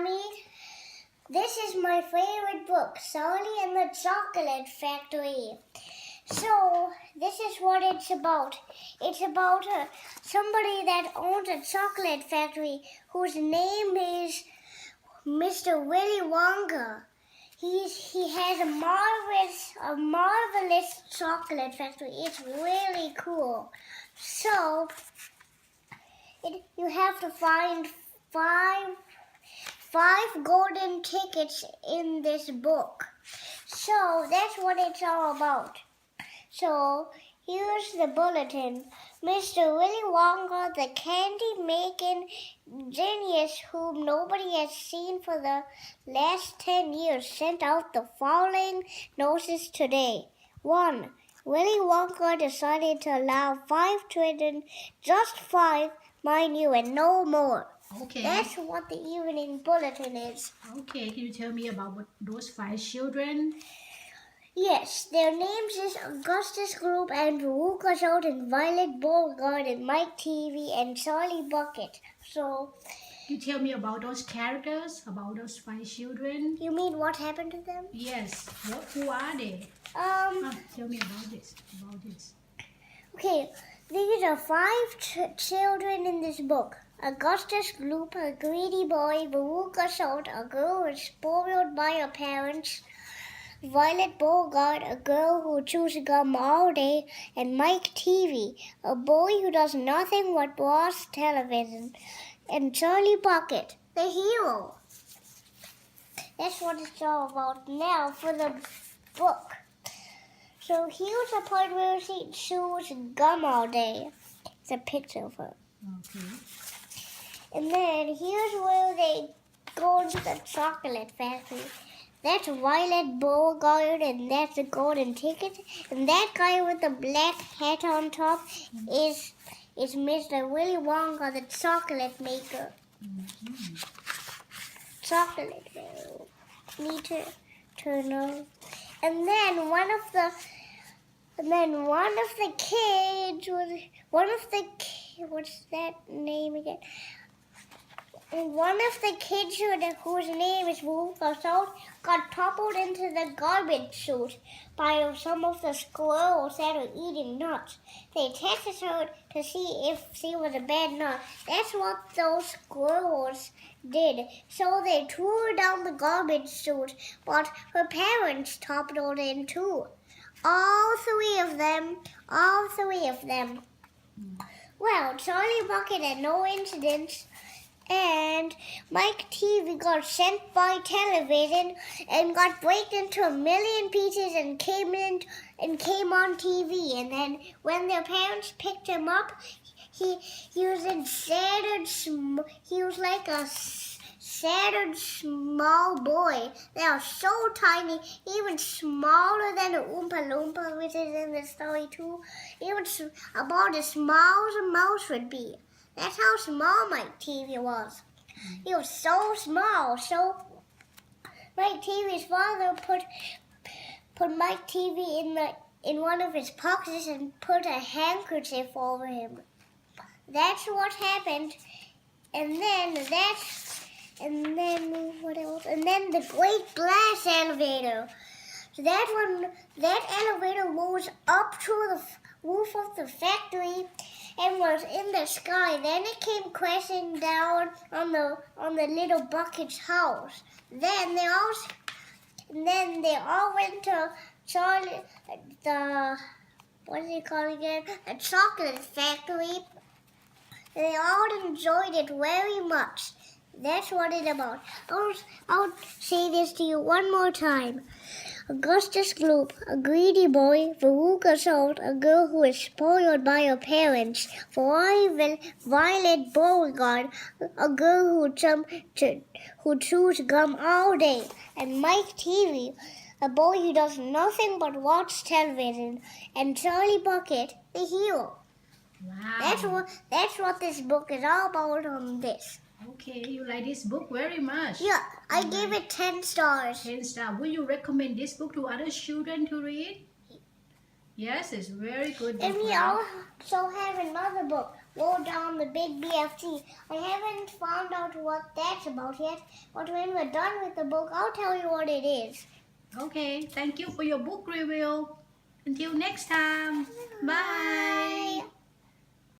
Mommy. This is my favorite book, Charlie and the Chocolate Factory. So, this is what it's about. It's about somebody that owns a chocolate factory whose name is Mr. Willy Wonka. He has a marvelous chocolate factory. It's really cool. So, you have to find five golden tickets in this book. So that's what it's all about. So here's the bulletin. Mr. Willy Wonka, the candy-making genius whom nobody has seen for the last 10 years, sent out the following notice today. 1. Willy Wonka decided to allow 5 children, just 5, mind you, and no more. Okay. That's what the evening bulletin is. Okay, can you tell me about those 5 children? Yes, their names is Augustus Gloop, Andrew Wukershout, and Violet Beauregarde, and Mike TV, and Charlie Bucket. So, Can you tell me about those characters, about those 5 children? you mean what happened to them? Yes. Who are they? Tell me about this. Okay, these are 5 children in this book. Augustus Gloop, a greedy boy, Wukershout, a girl who is spoiled by her parents, Violet Beauregarde, a girl who chews gum all day, and Mike TV, a boy who does nothing but watch television, and Charlie Bucket, the hero. That's what it's all about. Now for the book. So here's a part where she chews gum all day. It's a picture of her. Okay. And then here's where they go to the chocolate factory. That's Violet Beauregarde, and that's the golden ticket. And that guy with the black hat on top is Mr. Willy Wonka, the chocolate maker. Chocolate meter turner. And then one of the kids what's that name again? One of the kids whose name is Wukershout got toppled into the garbage chute by some of the squirrels that were eating nuts. They tested her to see if she was a bad nut. That's what those squirrels did. So they threw her down the garbage chute, but her parents toppled in too. All three of them. Well, Charlie Bucket had no incidents, and Mike TV got sent by television and got breaked into a million pieces and came on TV. And then when their parents picked him up, he was like a shattered small boy. They are so tiny, even smaller than a Oompa Loompa, which is in the story too. Even about as small as a mouse would be. That's how small Mike TV was. He was so small. So Mike TV's father put Mike TV in one of his pockets and put a handkerchief over him. That's what happened. And then what else? And then the great glass elevator. So that elevator moves up to the roof of the factory and was in the sky. Then it came crashing down on the little Bucket's house. Then they all went to Charlie, what is it called again? The chocolate factory. They all enjoyed it very much. That's what it's about. I'll say this to you one more time. Augustus Gloop, a greedy boy, Wukershout, a girl who is spoiled by her parents, Violet Beauregarde, a girl who chews gum all day, and Mike TV, a boy who does nothing but watch television, and Charlie Bucket, the hero. Wow. That's what this book is all about on this. Okay, you like this book very much. Yeah, I gave it 10 stars. 10 stars. Will you recommend this book to other children to read? Yes, it's very good. And we also have another book, go down the big BFG. I haven't found out what that's about yet, but when we're done with the book, I'll tell you what it is. Okay, thank you for your book review. Until next time. Bye. Bye.